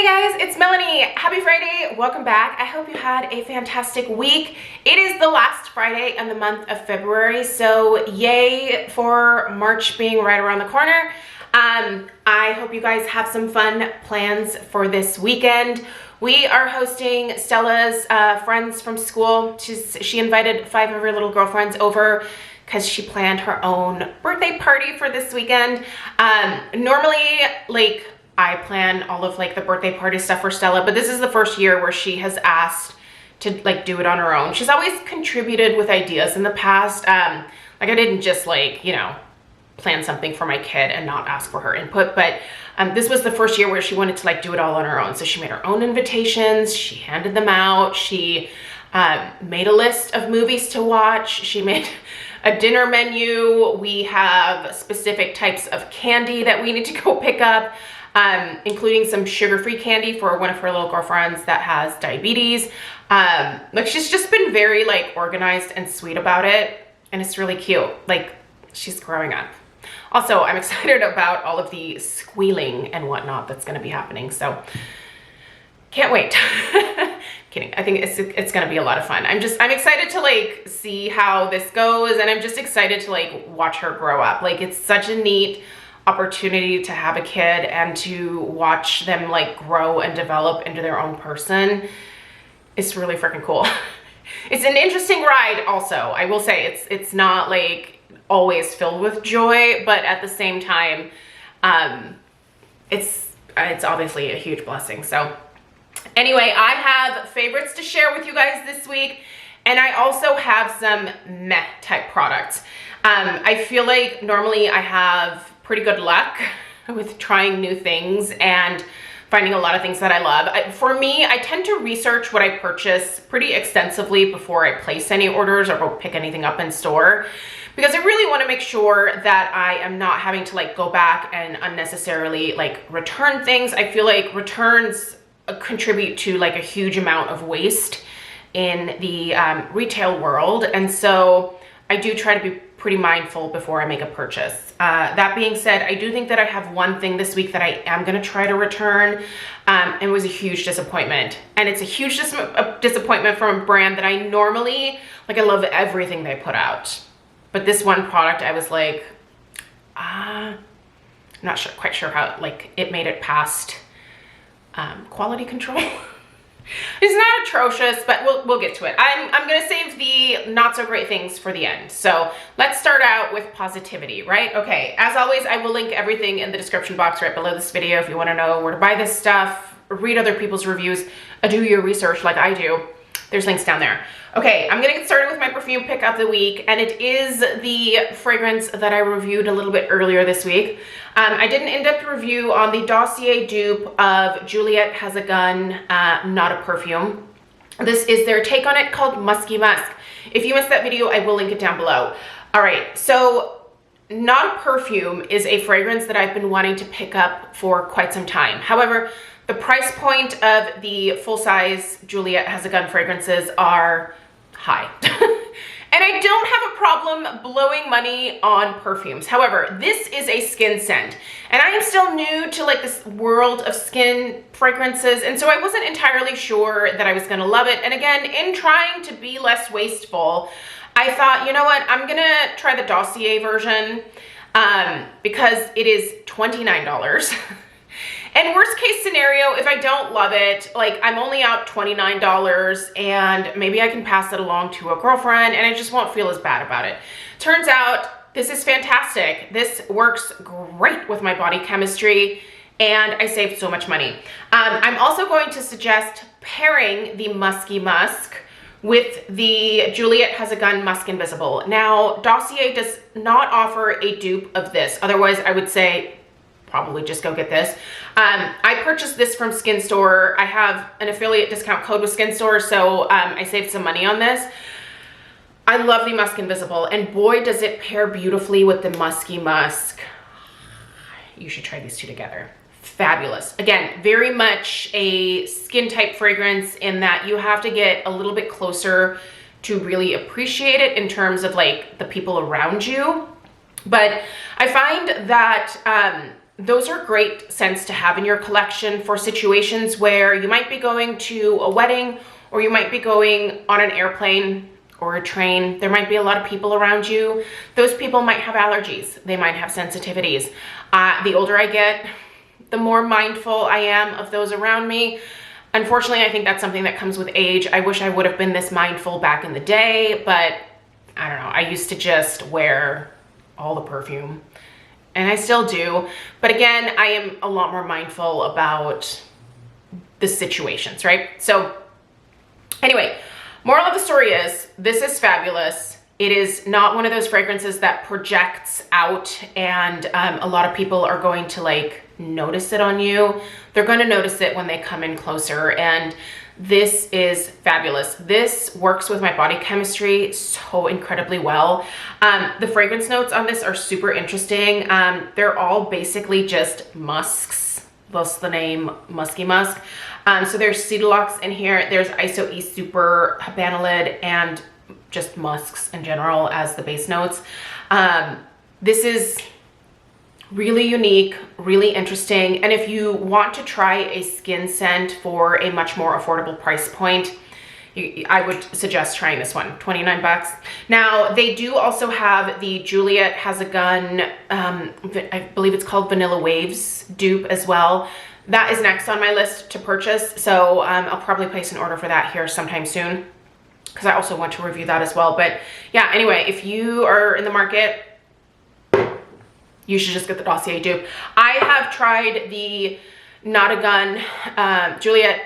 guys, it's Melanie. Happy Friday. Welcome back. I hope you had a fantastic week. It is the last Friday in the month of February, so yay for March being right around the corner. I hope you guys have some fun plans for this weekend. We are hosting Stella's friends from school. She invited 5 of her little girlfriends over because she planned her own birthday party for this weekend. Normally, I plan all of the birthday party stuff for Stella, but this is the first year where she has asked to do it on her own. She's always contributed with ideas in the past. I didn't just plan something for my kid and not ask for her input, but this was the first year where she wanted to do it all on her own. So she made her own invitations, she handed them out, she made a list of movies to watch, she made a dinner menu, we have specific types of candy that we need to go pick up, including some sugar-free candy for one of her little girlfriends that has diabetes. She's just been very organized and sweet about it, and it's really cute. She's growing up. Also, I'm excited about all of the squealing and whatnot that's going to be happening, so can't wait. Kidding. I think it's going to be a lot of fun. I'm excited to see how this goes, and I'm just excited to watch her grow up. It's such a neat opportunity to have a kid and to watch them grow and develop into their own person. It's really freaking cool. It's an interesting ride also. I will say it's not always filled with joy, but at the same time, it's obviously a huge blessing. So anyway, I have favorites to share with you guys this week, and I also have some meh type products. I feel like normally I have pretty good luck with trying new things and finding a lot of things that I love. For me, I tend to research what I purchase pretty extensively before I place any orders or go pick anything up in store, because I really want to make sure that I am not having to go back and unnecessarily return things. I feel like returns contribute to a huge amount of waste in the retail world, and so I do try to be pretty mindful before I make a purchase. That being said, I do think that I have one thing this week that I am going to try to return, and it was a huge disappointment. And it's a huge disappointment from a brand that I normally, I love everything they put out. But this one product, I was I'm not quite sure how, it made it past quality control. It's not atrocious, but we'll get to it. I'm gonna save the not so great things for the end. So let's start out with positivity, right? Okay, as always, I will link everything in the description box right below this video if you wanna know where to buy this stuff, read other people's reviews, do your research like I do. There's links down there. Okay, I'm gonna get started with my perfume pick of the week, and it is the fragrance that I reviewed a little bit earlier this week. I did an in-depth review on the Dossier dupe of Juliet Has a Gun, Not a Perfume. This is their take on it called Musky Musk. If you missed that video, I will link it down below. All right, so Not a Perfume is a fragrance that I've been wanting to pick up for quite some time. However, the price point of the full-size Juliet Has a Gun fragrances are high. And I don't have a problem blowing money on perfumes. However, this is a skin scent, and I am still new to this world of skin fragrances, and so I wasn't entirely sure that I was gonna love it. And again, in trying to be less wasteful, I thought, you know what, I'm gonna try the Dossier version because it is $29. And worst case scenario, if I don't love it, I'm only out $29 and maybe I can pass it along to a girlfriend and I just won't feel as bad about it. Turns out this is fantastic. This works great with my body chemistry and I saved so much money. I'm also going to suggest pairing the Musky Musk with the Juliet Has a Gun Musk Invisible. Now, Dossier does not offer a dupe of this. Otherwise, I would say probably just go get this. I purchased this from Skin Store. I have an affiliate discount code with Skin Store, so I saved some money on this. I love the Musk Invisible, and boy, does it pair beautifully with the Musky Musk. You should try these two together. Fabulous. Again, very much a skin type fragrance in that you have to get a little bit closer to really appreciate it in terms of the people around you. But I find that those are great scents to have in your collection for situations where you might be going to a wedding, or you might be going on an airplane or a train. There might be a lot of people around you. Those people might have allergies. They might have sensitivities. The older I get, the more mindful I am of those around me. Unfortunately, I think that's something that comes with age. I wish I would have been this mindful back in the day, but I don't know. I used to just wear all the perfume, and I still do. But again, I am a lot more mindful about the situations, right? So anyway, moral of the story is, this is fabulous. It is not one of those fragrances that projects out and a lot of people are going to like notice it on you. They're going to notice it when they come in closer, and this is fabulous. This works with my body chemistry so incredibly well. The fragrance notes on this are super interesting. They're all basically just musks, thus the name Musky Musk. So there's Cedulox in here, there's Iso E Super, Habanolid, and just musks in general as the base notes. This is really unique, really interesting. And if you want to try a skin scent for a much more affordable price point, I would suggest trying this one, 29 bucks. Now, they do also have the Juliet Has a Gun, I believe it's called Vanilla Waves dupe as well. That is next on my list to purchase. So I'll probably place an order for that here sometime soon, because I also want to review that as well. But yeah, anyway, if you are in the market, you should just get the Dossier dupe. I have tried the Not a Gun, Juliet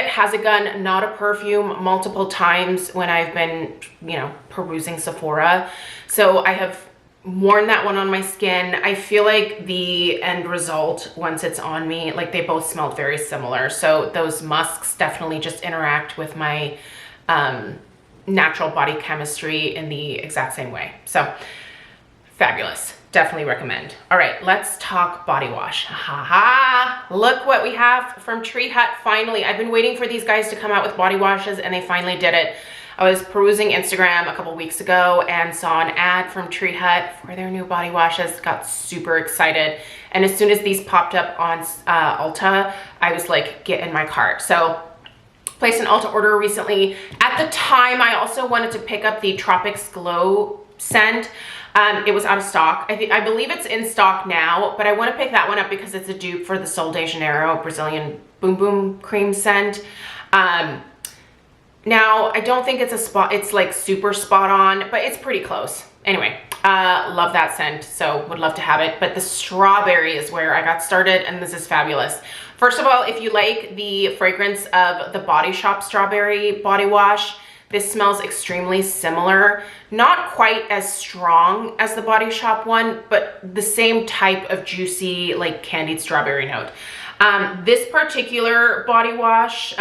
Has a Gun, Not a Perfume multiple times when I've been, you know, perusing Sephora. So I have worn that one on my skin. I feel like the end result, once it's on me, like they both smelled very similar. So those musks definitely just interact with my natural body chemistry in the exact same way. So fabulous, definitely recommend. All right, let's talk body wash. Look what we have from Tree Hut. Finally, I've been waiting for these guys to come out with body washes, and they finally did it. I was perusing Instagram a couple weeks ago and saw an ad from Tree Hut for their new body washes. Got super excited. And as soon as these popped up on Ulta, I was like, get in my cart. So placed an Ulta order recently. At the time, I also wanted to pick up the Tropics Glow scent. It was out of stock. I believe it's in stock now, but I want to pick that one up because it's a dupe for the Sol de Janeiro Brazilian Boom Boom Cream scent. Now, I don't think it's like super spot on, but it's pretty close. Anyway, love that scent, so would love to have it. But the strawberry is where I got started, and this is fabulous. First of all, if you like the fragrance of the Body Shop strawberry body wash, this smells extremely similar. Not quite as strong as the Body Shop one, but the same type of juicy, like candied strawberry note. This particular body wash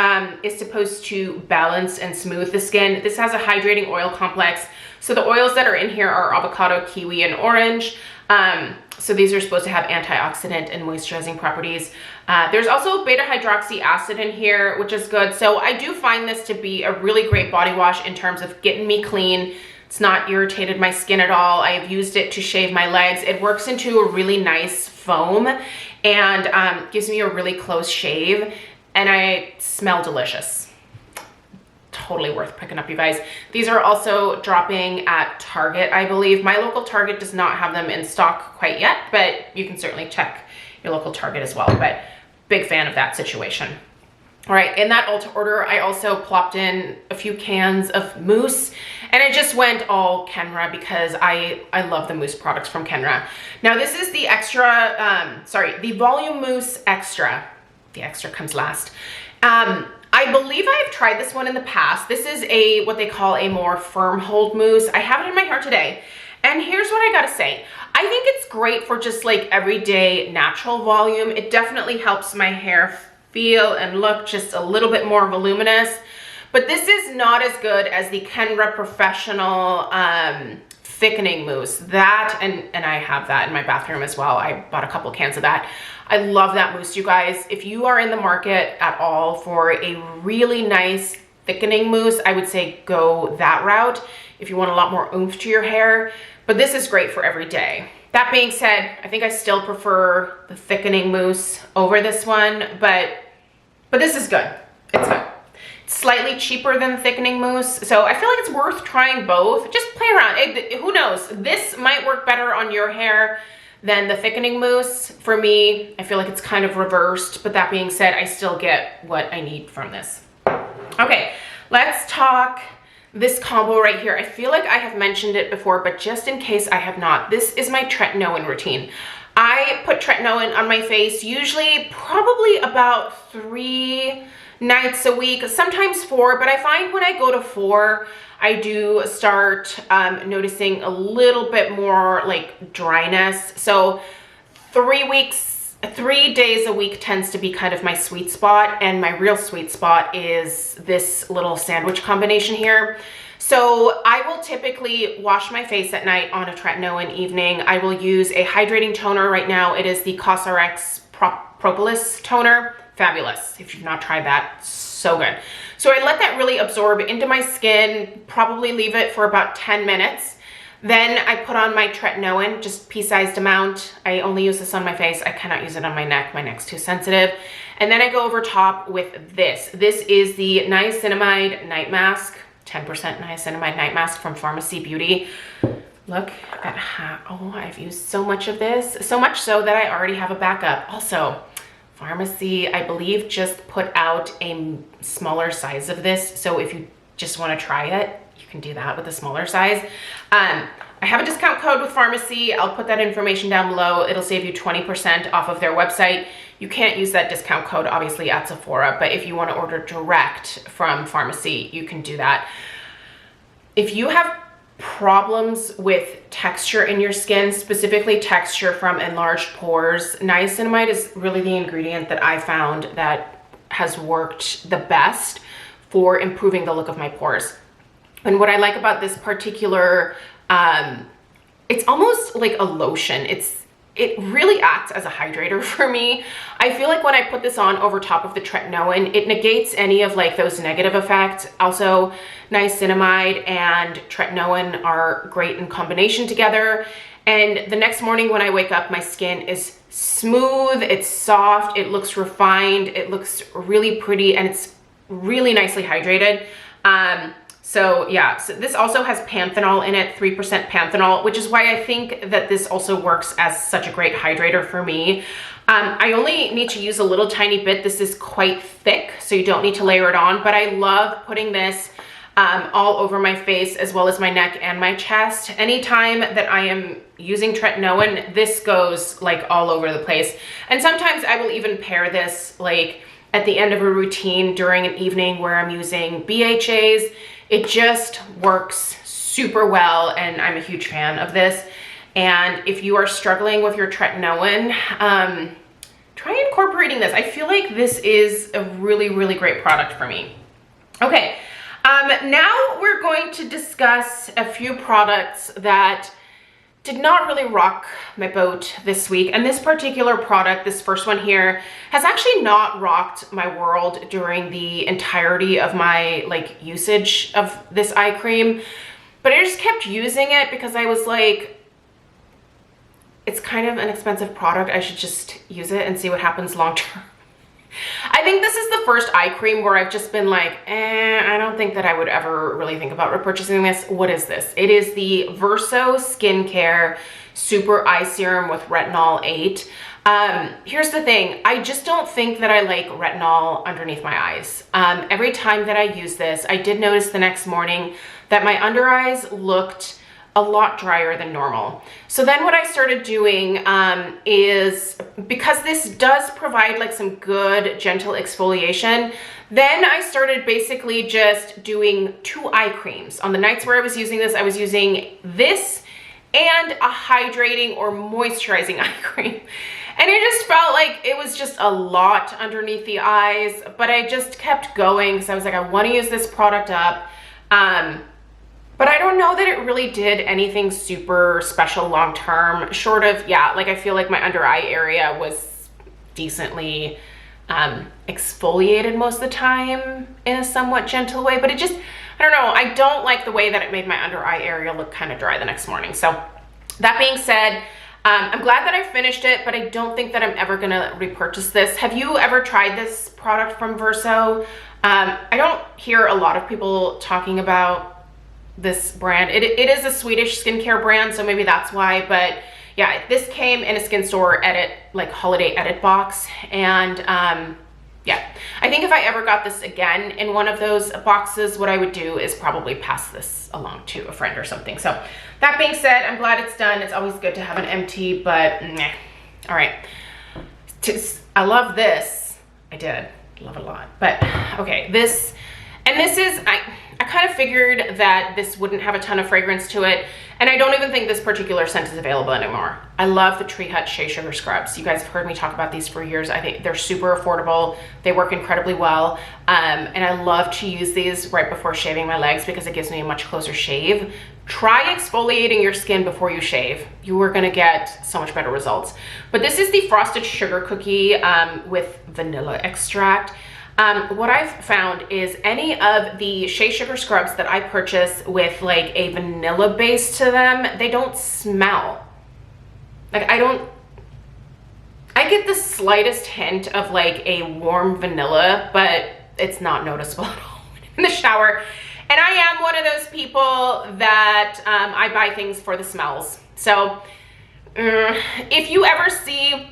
is supposed to balance and smooth the skin. This has a hydrating oil complex. So the oils that are in here are avocado, kiwi, and orange. So these are supposed to have antioxidant and moisturizing properties. There's also beta hydroxy acid in here, which is good. So I do find this to be a really great body wash in terms of getting me clean. It's not irritated my skin at all. I have used it to shave my legs. It works into a really nice foam and gives me a really close shave, and I smell delicious. Totally worth picking up, you guys. These are also dropping at Target, I believe. My local Target does not have them in stock quite yet, but you can certainly check your local Target as well. But big fan of that situation. All right, in that Ulta order, I also plopped in a few cans of mousse, and I just went all Kenra because I love the mousse products from Kenra. Now this is the the volume mousse extra. The extra comes last. I believe I've tried this one in the past. This is what they call a more firm hold mousse. I have it in my hair today. And here's what I gotta say. I think it's great for just like everyday natural volume. It definitely helps my hair feel and look just a little bit more voluminous. But this is not as good as the Kenra Professional thickening mousse. That, and I have that in my bathroom as well. I bought a couple cans of that. I love that mousse, you guys. If you are in the market at all for a really nice thickening mousse, I would say go that route if you want a lot more oomph to your hair. But this is great for every day. That being said, I think I still prefer the thickening mousse over this one, but this is good. It's good. It's slightly cheaper than the thickening mousse, so I feel like it's worth trying both. Just play around. Who knows? This might work better on your hair than the thickening mousse. For me, I feel like it's kind of reversed, but that being said, I still get what I need from this. Okay, let's talk this combo right here. I feel like I have mentioned it before, but just in case I have not, this is my tretinoin routine. I put tretinoin on my face usually probably about 3 nights a week, sometimes 4, but I find when I go to 4, I do start noticing a little bit more like dryness. So 3 days a week tends to be kind of my sweet spot, and my real sweet spot is this little sandwich combination here. So I will typically wash my face at night on a tretinoin evening. I will use a hydrating toner. Right now it is the CosRx Propolis toner. Fabulous. If you've not tried that, so good. So I let that really absorb into my skin, probably leave it for about 10 minutes. Then I put on my tretinoin, just pea-sized amount. I only use this on my face. I cannot use it on my neck. My neck's too sensitive. And then I go over top with this. This is the niacinamide night mask, 10% niacinamide night mask from Pharmacy Beauty. Look at how, oh, I've used so much of this. So much so that I already have a backup. Also, Pharmacy, I believe, just put out a smaller size of this. So if you just want to try it, you can do that with a smaller size. I have a discount code with Pharmacy. I'll put that information down below. It'll save you 20% off of their website. You can't use that discount code, obviously, at Sephora, but if you want to order direct from Pharmacy, you can do that. If you have problems with texture in your skin, specifically texture from enlarged pores, niacinamide is really the ingredient that I found that has worked the best for improving the look of my pores. And what I like about this particular, it's almost like a lotion. It really acts as a hydrator for me. I feel like when I put this on over top of the tretinoin, it negates any of like those negative effects. Also, niacinamide and tretinoin are great in combination together. And the next morning when I wake up, my skin is smooth, it's soft, it looks refined, it looks really pretty, and it's really nicely hydrated. So yeah, so this also has panthenol in it, 3% panthenol, which is why I think that this also works as such a great hydrator for me. I only need to use a little tiny bit. This is quite thick, so you don't need to layer it on, but I love putting this all over my face as well as my neck and my chest. Anytime that I am using tretinoin, this goes like all over the place. And sometimes I will even pair this like at the end of a routine during an evening where I'm using BHAs. It just works super well, and I'm a huge fan of this. And if you are struggling with your tretinoin, try incorporating this. I feel like this is a really, really great product for me. Okay, now we're going to discuss a few products that did not really rock my boat this week. And this particular product, this first one here, has actually not rocked my world during the entirety of my like usage of this eye cream. But I just kept using it because I was like, it's kind of an expensive product. I should just use it and see what happens long term. I think this is the first eye cream where I've just been like, I don't think that I would ever really think about repurchasing this. What is this? It is the Verso Skincare Super Eye Serum with Retinol 8. Here's the thing. I just don't think that I like retinol underneath my eyes. Every time that I use this, I did notice the next morning that my under eyes looked a lot drier than normal. So then what I started doing is, because this does provide like some good gentle exfoliation, then I started basically just doing 2 eye creams. On the nights where I was using this, I was using this and a hydrating or moisturizing eye cream. And it just felt like it was just a lot underneath the eyes, but I just kept going because I was like, I want to use this product up. But I don't know that it really did anything super special long-term, short of, yeah, like I feel like my under eye area was decently exfoliated most of the time in a somewhat gentle way, but it just, I don't know, I don't like the way that it made my under eye area look kind of dry the next morning. So that being said, I'm glad that I finished it, but I don't think that I'm ever gonna repurchase this. Have you ever tried this product from Verso? I don't hear a lot of people talking about this brand. It is a Swedish skincare brand, so maybe that's why, but yeah, this came in a Skin Store edit, like holiday edit box, and yeah, I think if I ever got this again in one of those boxes, what I would do is probably pass this along to a friend or something. So that being said, I'm glad it's done. It's always good to have an empty, but meh. All right, I love this. I did love it a lot, but okay, this is, I kind of figured that this wouldn't have a ton of fragrance to it, and I don't even think this particular scent is available anymore. I love the Tree Hut Shea Sugar Scrubs. You guys have heard me talk about these for years. I think they're super affordable. They work incredibly well, and I love to use these right before shaving my legs because it gives me a much closer shave. Try exfoliating your skin before you shave. You are gonna get so much better results. But this is the Frosted Sugar Cookie with vanilla extract. What I've found is any of the Shea Sugar Scrubs that I purchase with like a vanilla base to them, they don't smell. Like I get the slightest hint of like a warm vanilla, but it's not noticeable at all in the shower. And I am one of those people that I buy things for the smells. So if you ever see,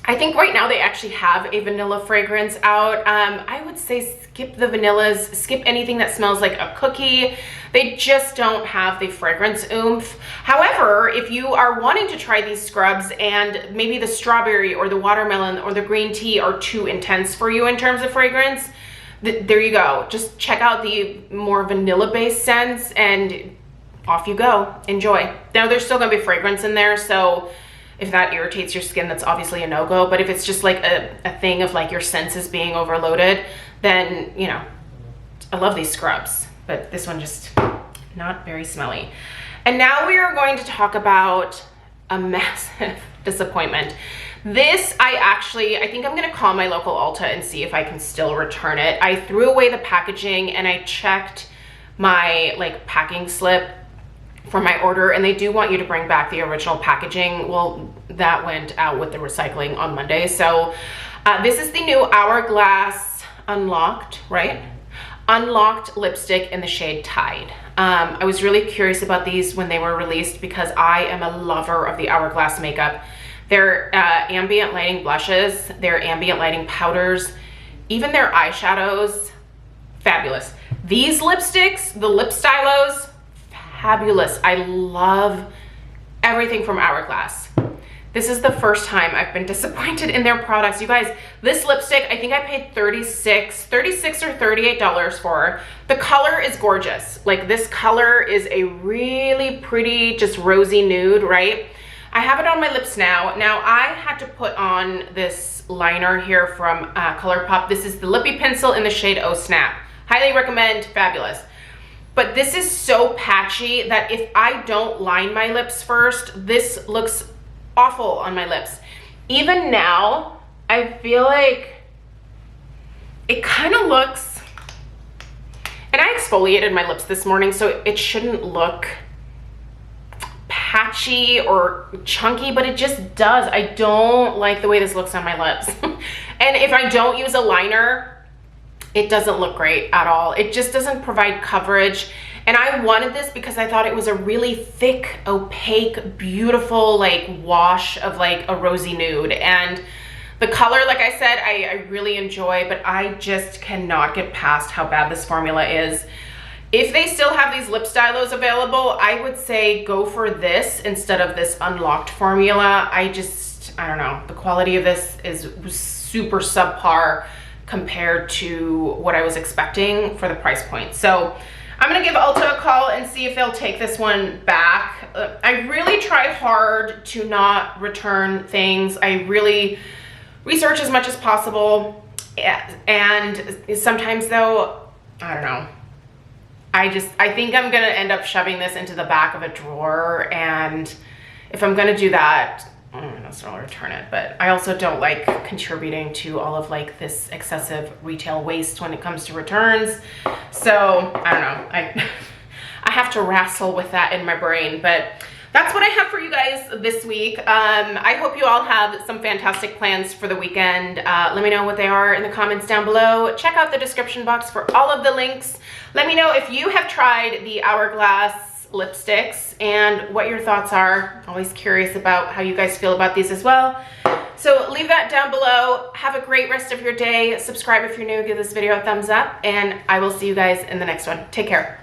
I think right now they actually have a vanilla fragrance out. I would say skip the vanillas, skip anything that smells like a cookie. They just don't have the fragrance oomph. However, if you are wanting to try these scrubs and maybe the strawberry or the watermelon or the green tea are too intense for you in terms of fragrance, there you go. Just check out the more vanilla-based scents and off you go. Enjoy. Now there's still gonna be fragrance in there, so if that irritates your skin, that's obviously a no-go. But if it's just like a thing of like your senses being overloaded, then, you know, I love these scrubs, but this one just not very smelly. And now we are going to talk about a massive disappointment. This, I think I'm gonna call my local Ulta and see if I can still return it. I threw away the packaging and I checked my like packing slip for my order, and they do want you to bring back the original packaging. Well, that went out with the recycling on Monday. So this is the new Hourglass Unlocked, right? Unlocked lipstick in the shade Tide. I was really curious about these when they were released because I am a lover of the Hourglass makeup. Their ambient lighting blushes, their ambient lighting powders, even their eyeshadows, fabulous. These lipsticks, the lip stylos, fabulous. I love everything from Hourglass. This is the first time I've been disappointed in their products. You guys, this lipstick, I think I paid $36 or $38 for. The color is gorgeous. Like this color is a really pretty, just rosy nude, right? I have it on my lips now. Now I had to put on this liner here from ColourPop. This is the Lippy Pencil in the shade Oh Snap. Highly recommend, fabulous. But this is so patchy that if I don't line my lips first, this looks awful on my lips. Even now, I feel like it kind of looks, and I exfoliated my lips this morning, so it shouldn't look patchy or chunky, but it just does. I don't like the way this looks on my lips. And if I don't use a liner, it doesn't look great at all. It just doesn't provide coverage. And I wanted this because I thought it was a really thick, opaque, beautiful like wash of like a rosy nude. And the color, like I said, I really enjoy, but I just cannot get past how bad this formula is. If they still have these lip stylos available, I would say go for this instead of this Unlocked formula. I don't know. The quality of this is super subpar compared to what I was expecting for the price point. So I'm gonna give Ulta a call and see if they'll take this one back. I really try hard to not return things. I really research as much as possible. And sometimes though, I don't know. I think I'm gonna end up shoving this into the back of a drawer, and if I'm gonna do that, I'm not necessarily return it, but I also don't like contributing to all of like this excessive retail waste when it comes to returns. So I don't know, I have to wrestle with that in my brain, but that's what I have for you guys this week. I hope you all have some fantastic plans for the weekend. Let me know what they are in the comments down below. Check out the description box for all of the links. Let me know if you have tried the Hourglass lipsticks and what your thoughts are. Always curious about how you guys feel about these as well. So leave that down below. Have a great rest of your day. Subscribe if you're new. Give this video a thumbs up, and I will see you guys in the next one. Take care.